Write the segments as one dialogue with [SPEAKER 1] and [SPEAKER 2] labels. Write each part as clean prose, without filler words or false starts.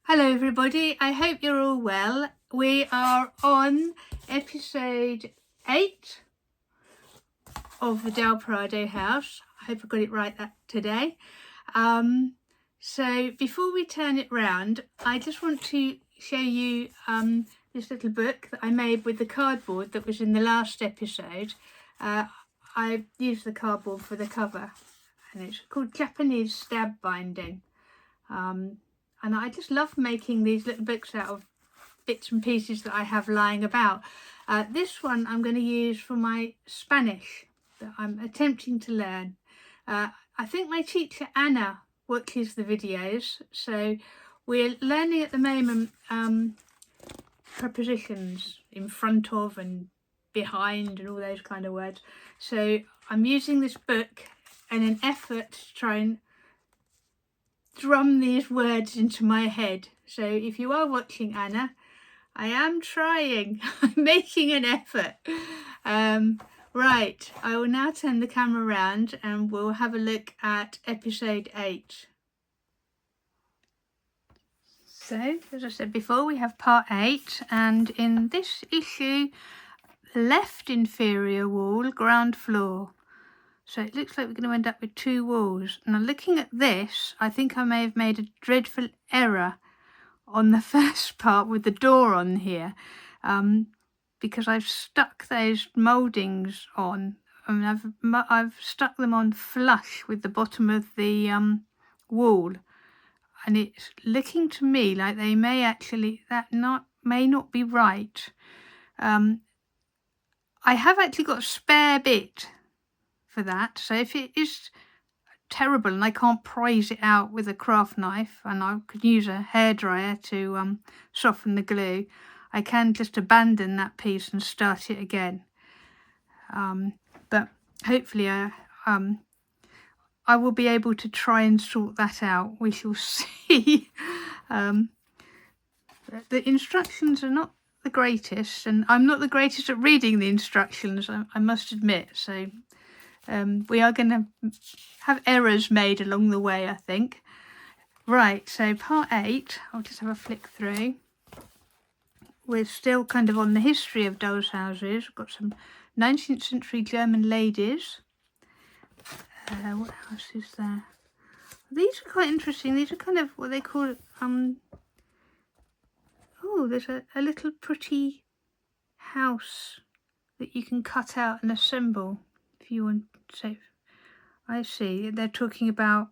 [SPEAKER 1] Hello everybody, I hope you're all well. We are on episode 8 of the Del Prado house. I hope I got it right today. So before we turn it round, I just want to show you this little book that I made with the cardboard that was in the last episode. I used the cardboard for the cover and it's called Japanese Stab Binding. And I just love making these little books out of bits and pieces that I have lying about. This one I'm going to use for my Spanish that I'm attempting to learn. I think my teacher Anna watches the videos, so we're learning at the moment prepositions in front of and behind and all those kind of words. So I'm using this book in an effort to try and drum these words into my head. So if you are watching, Anna, I am trying. I'm making an effort. Right, I will now turn the camera around and we'll have a look at episode 8. So, as I said before, we have part 8, and in this issue, left inferior wall, ground floor. So it looks like we're going to end up with 2 walls. Now looking at this, I think I may have made a dreadful error on the first part with the door on here, because I've stuck those mouldings on. I mean, I've stuck them on flush with the bottom of the wall, and it's looking to me like they may actually, may not be right. I have actually got a spare bit for that, so if it is terrible and I can't prise it out with a craft knife and I could use a hairdryer to soften the glue, I can just abandon that piece and start it again. But hopefully I will be able to try and sort that out. We shall see. The instructions are not the greatest, and I'm not the greatest at reading the instructions, I must admit, so we are going to have errors made along the way, I think. Right, so part 8, I'll just have a flick through. We're still kind of on the history of dolls' houses. We've got some 19th century German ladies. What else is there? These are quite interesting. These are kind of what they call, oh, there's a little pretty house that you can cut out and assemble if you want to. I see, they're talking about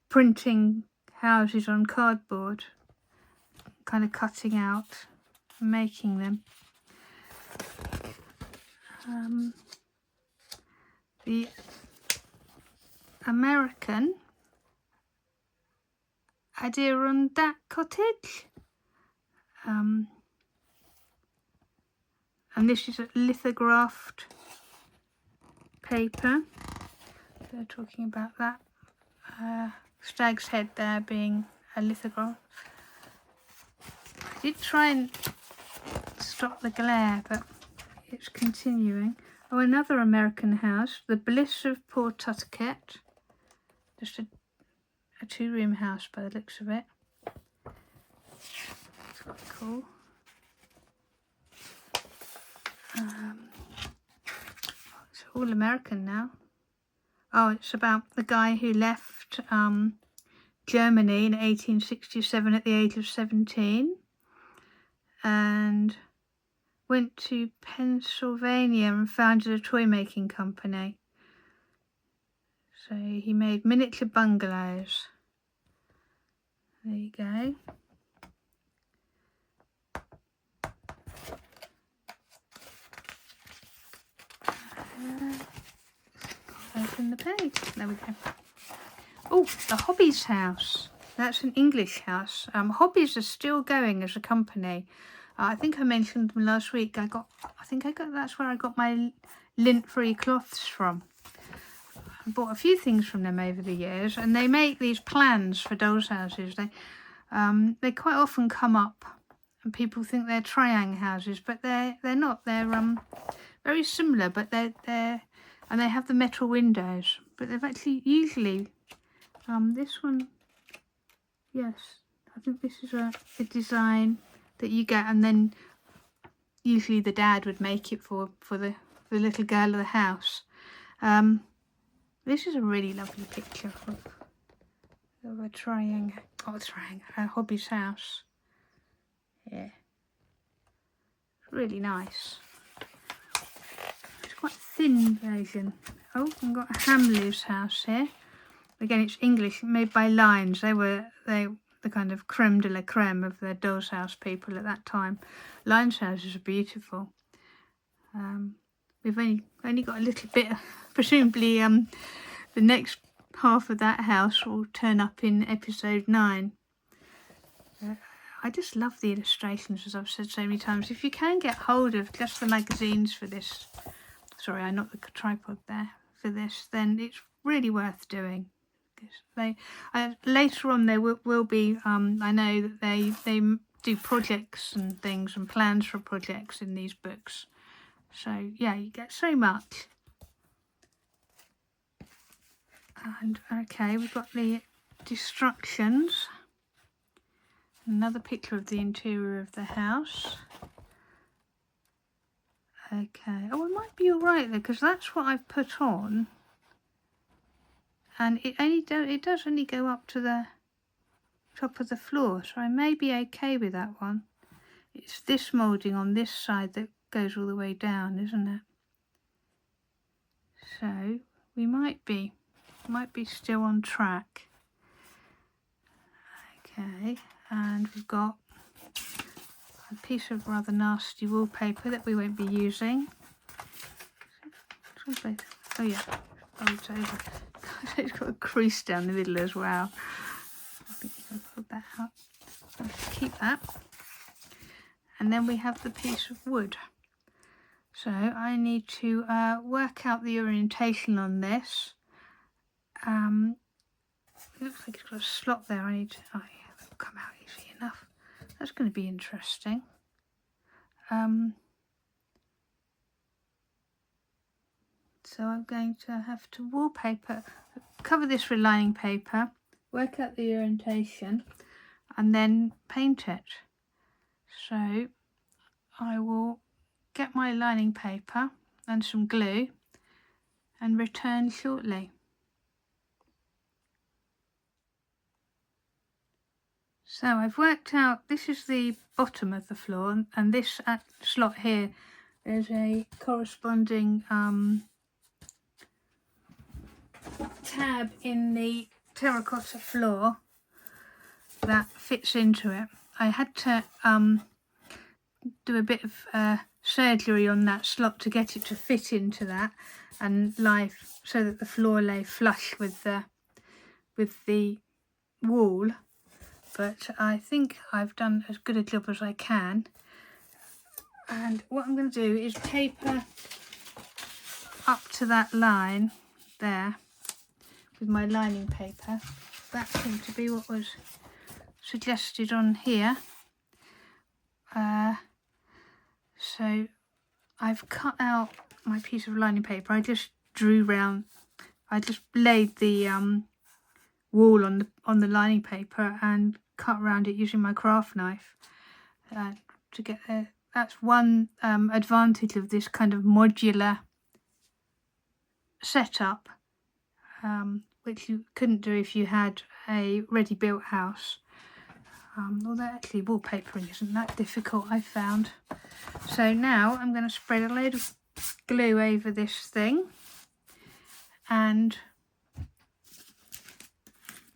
[SPEAKER 1] printing houses on cardboard, kind of cutting out and making them. The American Adirondack Cottage, and this is a lithographed paper. They're talking about that. Stag's head there being a lithograph. I did try and stop the glare, but it's continuing. Oh, another American house, the Bliss of Pawtucket. Just a 2-room house by the looks of it. It's quite cool. It's all American now. Oh, it's about the guy who left Germany in 1867 at the age of 17 and went to Pennsylvania and founded a toy making company. So he made miniature bungalows. There you go. Open the page. There we go. Oh, the Hobbies house. That's an English house. Hobbies are still going as a company. I think I mentioned them last week. That's where I got my lint-free cloths from. I bought a few things from them over the years, and they make these plans for dolls' houses. They quite often come up, and people think they're triangle houses, but they're not. They're very similar, but and they have the metal windows, but they've actually usually this one Yes, I think this is a design that you get, and then usually the dad would make it for the little girl of the house. This is a really lovely picture of a triangle, a hobby's house. Yeah, really nice. It's quite a thin version. Oh, we've got a Hamley's house here. Again, it's English, made by Lines. They were the kind of creme de la creme of the doll's house people at that time. Lines houses are beautiful. We've only got a little bit. Presumably, the next half of that house will turn up in episode 9. I just love the illustrations, as I've said so many times. If you can get hold of just the magazines for this, sorry, I knocked the tripod there, for this, then it's really worth doing. They later on there will be, I know that they do projects and things and plans for projects in these books. So yeah, you get so much. And okay, we've got the destructions. Another picture of the interior of the house. Okay, oh, it might be all right there, because that's what I've put on, and it does only go up to the top of the floor, so I may be okay with that one. It's this moulding on this side that goes all the way down, isn't it? So we might be still on track. Okay, and we've got a piece of rather nasty wallpaper that we won't be using. Oh yeah, it's over. It's got a crease down the middle as well. I think you can put that out. I'll keep that. And then we have the piece of wood. So I need to work out the orientation on this. It looks like it's got a slot there. I need to, oh yeah, that'll come out easy enough. That's going to be interesting. So I'm going to have to wallpaper, cover this with lining paper, work out the orientation, and then paint it. So I will get my lining paper and some glue and return shortly. So I've worked out, this is the bottom of the floor, and this slot here, there's a corresponding tab in the terracotta floor that fits into it. I had to do a bit of surgery on that slot to get it to fit into that and lie so that the floor lay flush with the wall, but I think I've done as good a job as I can. And what I'm going to do is paper up to that line there with my lining paper. That seemed to be what was suggested on here. So I've cut out my piece of lining paper. I just drew round, I just laid the wall on the lining paper and cut around it using my craft knife to get there. That's one advantage of this kind of modular setup, which you couldn't do if you had a ready-built house. Although actually wallpapering isn't that difficult, I found. So now I'm going to spread a load of glue over this thing and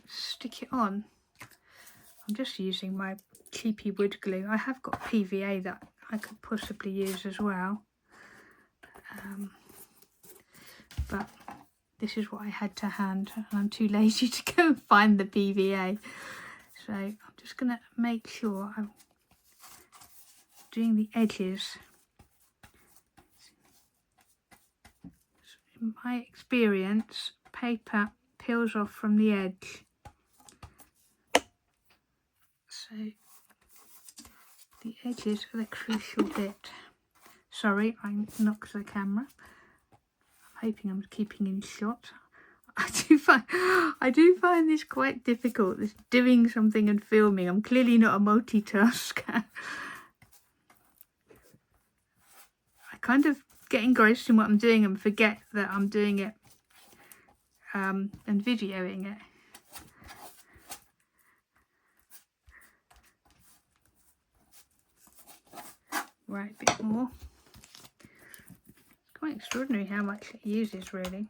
[SPEAKER 1] stick it on. I'm just using my cheapy wood glue. I have got PVA that I could possibly use as well, but this is what I had to hand, and I'm too lazy to go and find the PVA. So I'm just going to make sure I'm doing the edges. In my experience, paper peels off from the edge. So the edges are the crucial bit. Sorry, I knocked the camera. I'm hoping I'm keeping in shot. I do find this quite difficult, this doing something and filming. I'm clearly not a multitasker. I kind of get engrossed in what I'm doing and forget that I'm doing it and videoing it. Right, a bit more. It's quite extraordinary how much it uses, really.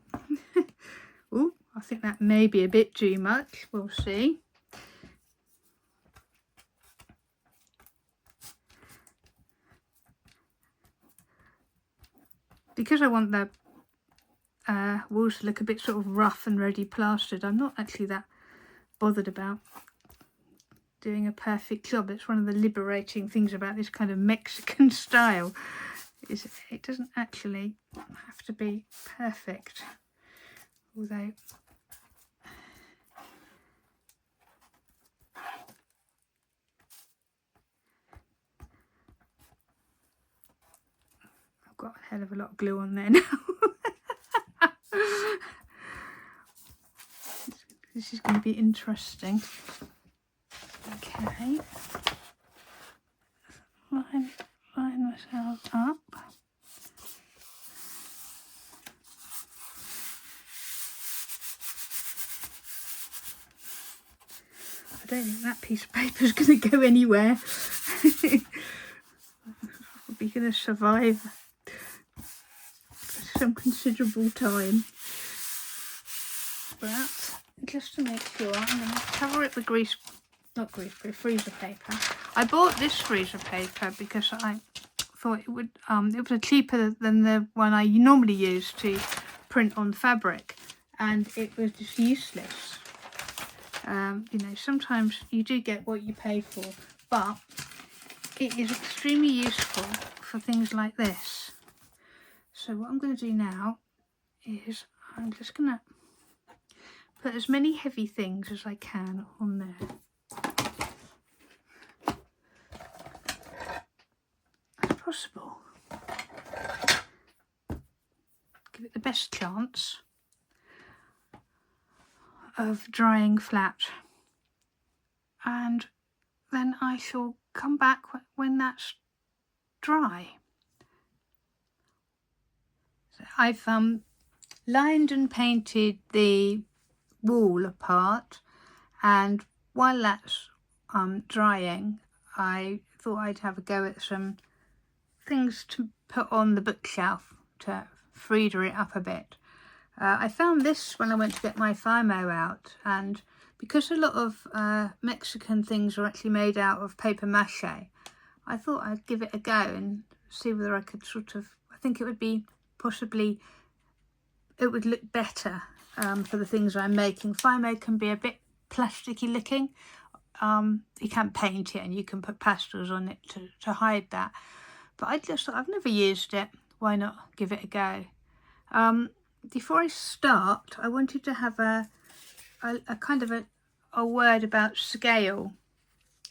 [SPEAKER 1] Oh, I think that may be a bit too much. We'll see. Because I want the walls to look a bit sort of rough and ready plastered, I'm not actually that bothered about doing a perfect job. It's one of the liberating things about this kind of Mexican style, is it doesn't actually have to be perfect. Although I've got a hell of a lot of glue on there now. This is going to be interesting. Okay, line myself up. I don't think that piece of paper is going to go anywhere. We're going to survive for some considerable time. But just to make sure, I'm going to cover it with freezer paper. I bought this freezer paper because I thought it would it was cheaper than the one I normally use to print on fabric, and it was just useless. You know, sometimes you do get what you pay for, but it is extremely useful for things like this. So what I'm going to do now is I'm just going to put as many heavy things as I can on there. As possible. Give it the best chance of drying flat, and then I shall come back when that's dry. So I've lined and painted the wall apart, and while that's drying, I thought I'd have a go at some things to put on the bookshelf to Frida it up a bit. I found this when I went to get my Fimo out, and because a lot of Mexican things are actually made out of paper mache, I thought I'd give it a go and see whether I could sort of, I think it would be possibly, it would look better for the things I'm making. Fimo can be a bit plasticky looking. You can paint it and you can put pastels on it to hide that. But I just thought, I've never used it, why not give it a go? Before I start, I wanted to have a kind of a word about scale.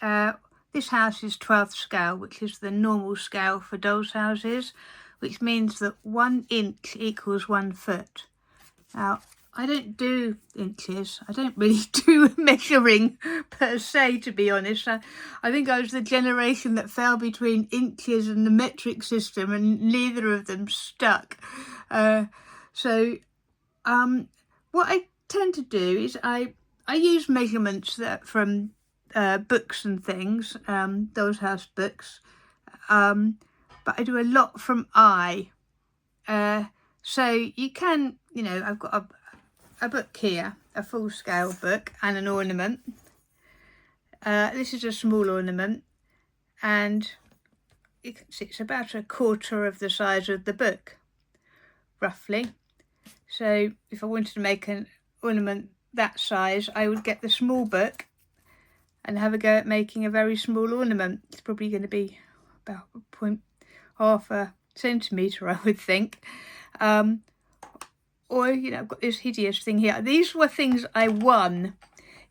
[SPEAKER 1] This house is 12th scale, which is the normal scale for dolls' houses, which means that 1 inch equals 1 foot. Now, I don't do inches. I don't really do measuring per se, to be honest. I think I was the generation that fell between inches and the metric system, and neither of them stuck. So what I tend to do is I use measurements from books and things, dolls' house books, but I do a lot from eye. So you can, you know, I've got a book here, a full scale book, and an ornament. This is a small ornament, and you can see it's about 1/4 of the size of the book, roughly. So if I wanted to make an ornament that size, I would get the small book and have a go at making a very small ornament. It's probably going to be about 0.5 centimetre, I would think. Or, you know, I've got this hideous thing here. These were things I won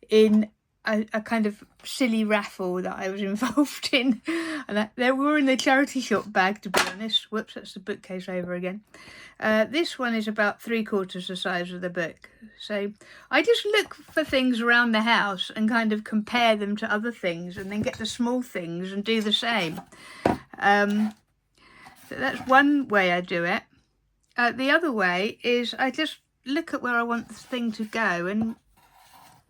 [SPEAKER 1] in a kind of silly raffle that I was involved in, and they were in the charity shop bag, to be honest. Whoops, that's the bookcase over again. This one is about 3/4 the size of the book. So I just look for things around the house and kind of compare them to other things, and then get the small things and do the same. So that's one way I do it. The other way is I just look at where I want the thing to go and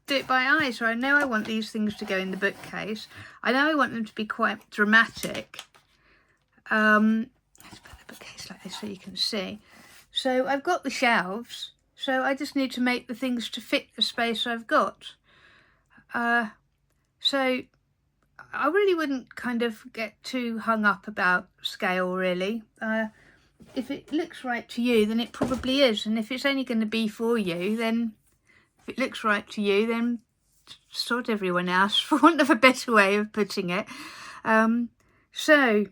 [SPEAKER 1] do it by eye. So I know I want these things to go in the bookcase. I know I want them to be quite dramatic. Let's put the bookcase like this so you can see. So I've got the shelves, so I just need to make the things to fit the space I've got. So I really wouldn't kind of get too hung up about scale, really. If it looks right to you, then it probably is. And if it's only going to be for you, then if it looks right to you, then sort everyone else, for want of a better way of putting it. So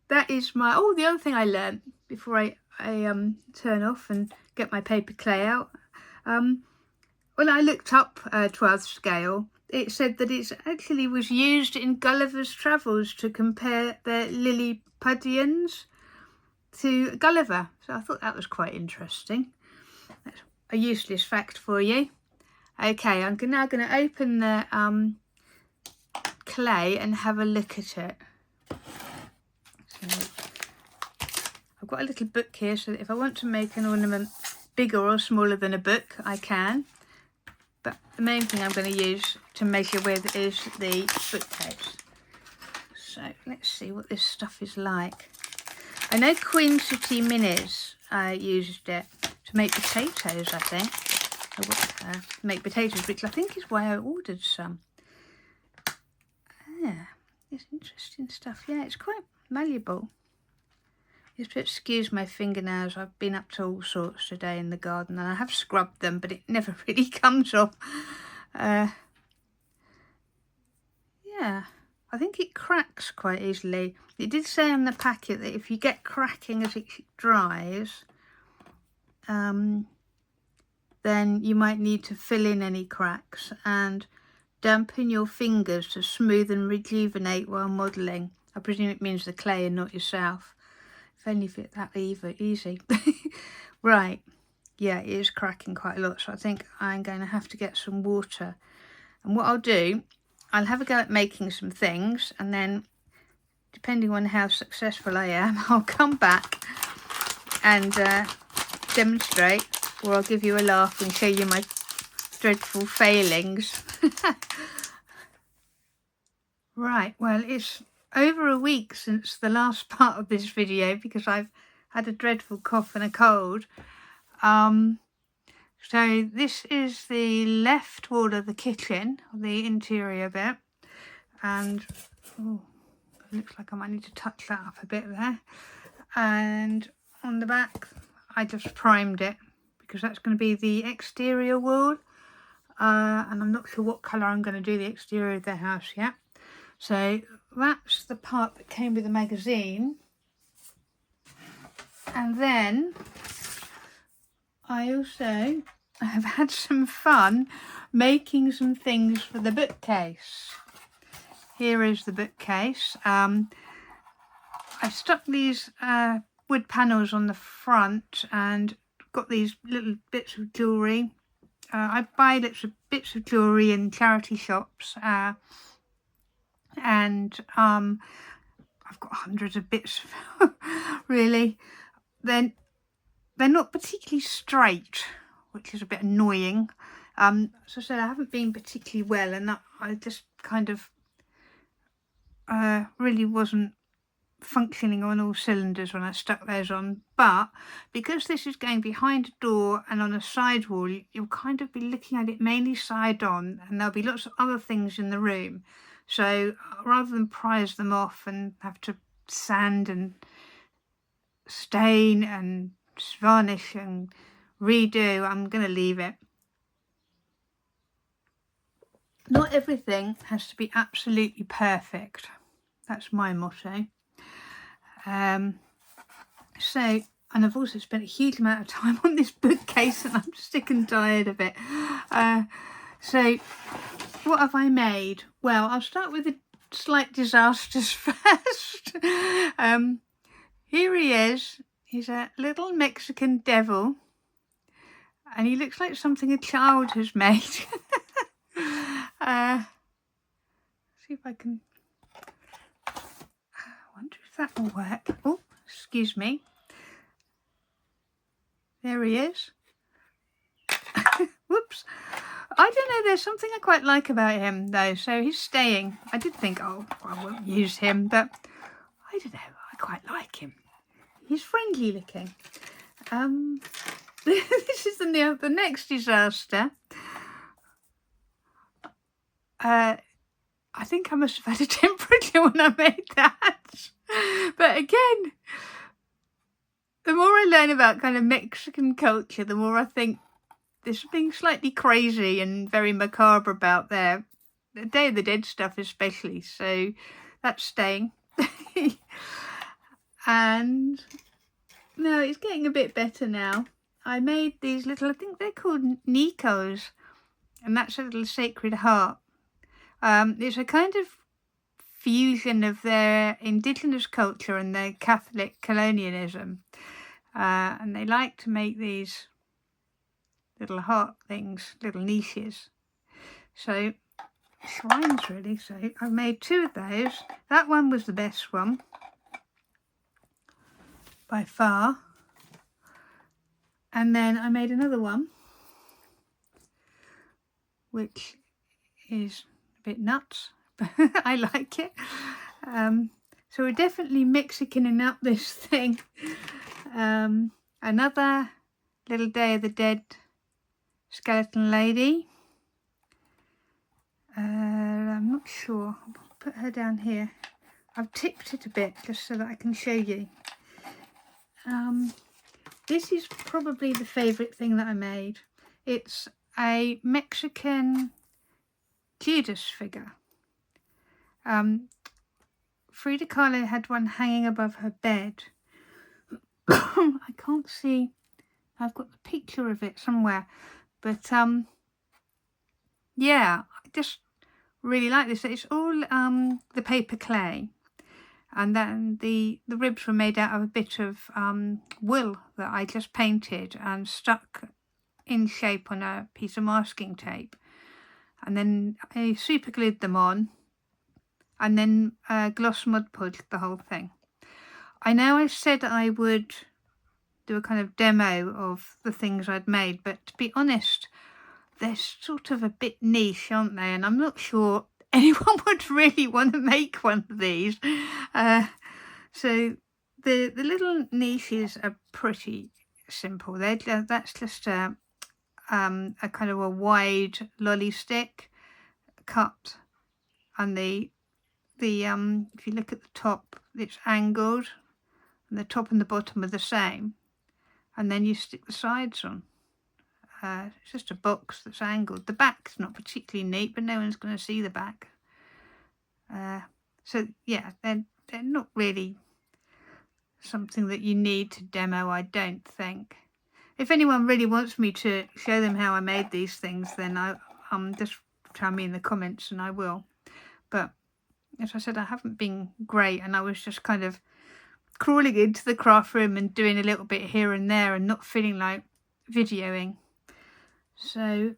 [SPEAKER 1] that is my... Oh, the other thing I learned before I turn off and get my paper clay out. When I looked up 12th scale, it said that it actually was used in Gulliver's Travels to compare the Lilliputians to Gulliver. So I thought that was quite interesting. That's a useless fact for you. Okay, I'm now going to open the clay and have a look at it. So I've got a little book here, so that if I want to make an ornament bigger or smaller than a book, I can. But the main thing I'm going to use to measure with is the bookcase. So let's see what this stuff is like. I know Queen City Minis used it to make potatoes, I think. Make potatoes, which I think is why I ordered some. Yeah, it's interesting stuff. Yeah, it's quite malleable. Just excuse my fingernails. I've been up to all sorts today in the garden, and I have scrubbed them, but it never really comes off. Yeah, I think it cracks quite easily. It did say on the packet that if you get cracking as it dries, then you might need to fill in any cracks and dampen your fingers to smooth and rejuvenate while modelling. I presume it means the clay and not yourself. If only if it that easy. Right, yeah, it is cracking quite a lot, so I think I'm going to have to get some water. And what I'll do, I'll have a go at making some things, and then depending on how successful I am, I'll come back and demonstrate, or I'll give you a laugh and show you my dreadful failings. Right, well, it's over a week since the last part of this video because I've had a dreadful cough and a cold. So this is the left wall of the kitchen, the interior bit, and oh, it looks like I might need to touch that up a bit there. And on the back, I just primed it because that's going to be the exterior wall, and I'm not sure what colour I'm going to do the exterior of the house yet. So that's the part that came with the magazine. And then I also have had some fun making some things for the bookcase. Here is the bookcase. I stuck these wood panels on the front and got these little bits of jewellery. I buy bits of jewellery in charity shops. And I've got hundreds of bits really. Then they're not particularly straight, which is a bit annoying. So I said I haven't been particularly well, and that I just kind of really wasn't functioning on all cylinders when I stuck those on. But because this is going behind a door and on a side wall, you'll kind of be looking at it mainly side on, and there'll be lots of other things in the room. So rather than prise them off and have to sand and stain and varnish and redo, I'm going to leave it. Not everything has to be absolutely perfect. That's my motto. So, and I've also spent a huge amount of time on this bookcase, and I'm sick and tired of it. So what have I made? Well, I'll start with the slight disasters first. Here he is. He's a little Mexican devil, and he looks like something a child has made. See if I can... I wonder if that will work. Oh, excuse me. There he is. Whoops. I don't know, there's something I quite like about him though, so he's staying. I did think, oh, I won't use him, but I don't know, I quite like him. He's friendly looking. This is the next disaster. I think I must have had a temperature when I made that. But again, the more I learn about kind of Mexican culture, the more I think there's something slightly crazy and very macabre about the Day of the Dead stuff especially. So that's staying. And no, it's getting a bit better now. I made these little, I think they're called Nikos, and that's a little sacred heart. It's a kind of fusion of their indigenous culture and their Catholic colonialism. And they like to make these little heart things, little niches. So shrines really. So I made 2 of those. That one was the best one by far. And then I made another one, which is a bit nuts, but I like it. So we're definitely Mexicaning up this thing. Another little Day of the Dead skeleton lady. I'm not sure. I'll put her down here. I've tipped it a bit just so that I can show you. This is probably the favourite thing that I made. It's a Mexican Judas figure. Frida Kahlo had one hanging above her bed. I can't see. I've got the picture of it somewhere. But yeah, I just really like this. It's all the paper clay. And then the ribs were made out of a bit of wool that I just painted and stuck in shape on a piece of masking tape. And then I super glued them on and then gloss Mod Podged the whole thing. I know I said I would do a kind of demo of the things I'd made, but to be honest, they're sort of a bit niche, aren't they? And I'm not sure anyone would really want to make one of these. So the little niches are pretty simple. That's just a kind of a wide lolly stick cut, and the if you look at the top, it's angled, and the top and the bottom are the same, and then you stick the sides on. It's just a box that's angled. The back's not particularly neat, but no one's going to see the back. So yeah, they're not really something that you need to demo, I don't think. If anyone really wants me to show them how I made these things, then just tell me in the comments and I will. But as I said, I haven't been great, and I was just kind of crawling into the craft room and doing a little bit here and there and not feeling like videoing. So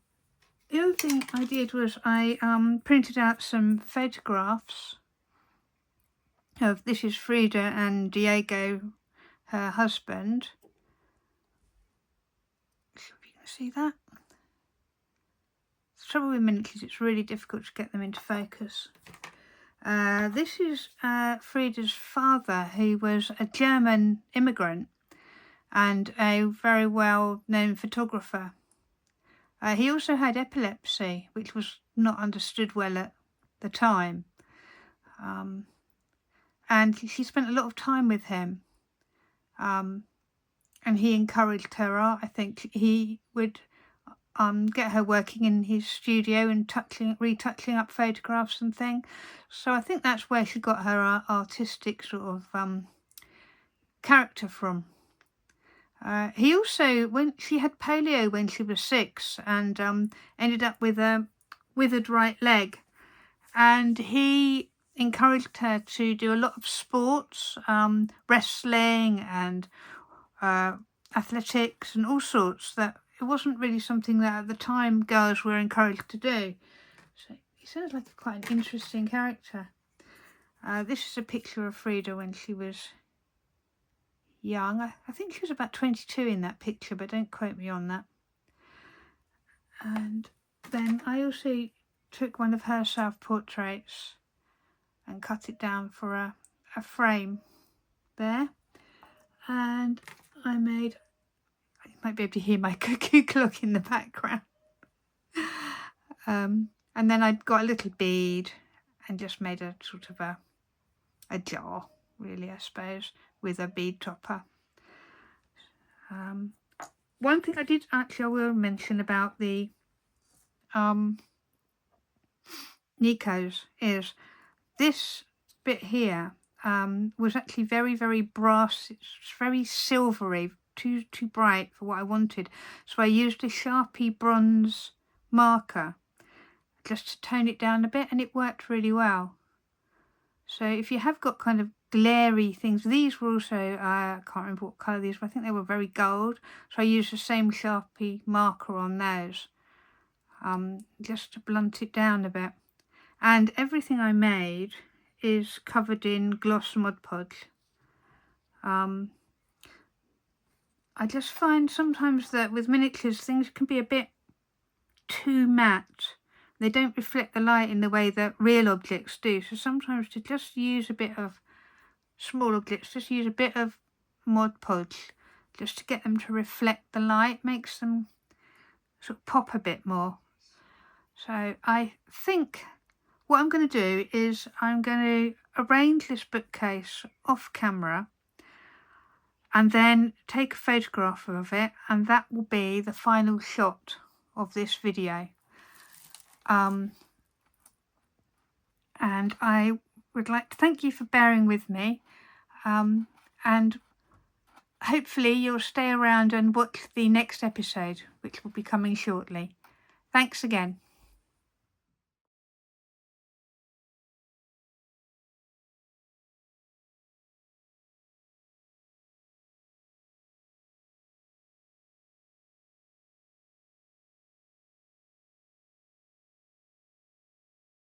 [SPEAKER 1] the other thing I did was I printed out some photographs of, this is Frida and Diego, her husband. If you can see that. The trouble with miniatures, it's really difficult to get them into focus. This is Frida's father, who was a German immigrant and a very well-known photographer. He also had epilepsy, which was not understood well at the time. And she spent a lot of time with him. And he encouraged her art. I think he would get her working in his studio and retouching up photographs and things. So I think that's where she got her artistic sort of character from. He also, she had polio when she was 6 and ended up with withered right leg, and he encouraged her to do a lot of sports, wrestling and athletics and all sorts, that it wasn't really something that at the time girls were encouraged to do. So he sounds like quite an interesting character. This is a picture of Frida when she was young. I think she was about 22 in that picture, but don't quote me on that. And then I also took one of her self-portraits and cut it down for a frame there. And I made, you might be able to hear my cuckoo clock in the background. And then I got a little bead and just made a sort of a jar, really, I suppose, with a bead topper. One thing I will mention about the Nikos is this bit here was actually very, very brass. It's very silvery, too bright for what I wanted. So I used a Sharpie bronze marker just to tone it down a bit, and it worked really well. So if you have got kind of glary things, these were also, I can't remember what colour these were, I think they were very gold. So I used the same Sharpie marker on those, just to blunt it down a bit. And everything I made is covered in gloss Mod Podge. I just find sometimes that with miniatures things can be a bit too matte. They don't reflect the light in the way that real objects do. So sometimes to just use a bit of small objects, just use a bit of Mod Podge just to get them to reflect the light, makes them sort of pop a bit more. So I think what I'm going to do is I'm going to arrange this bookcase off camera and then take a photograph of it, and that will be the final shot of this video. And I would like to thank you for bearing with me, and hopefully you'll stay around and watch the next episode, which will be coming shortly. Thanks again.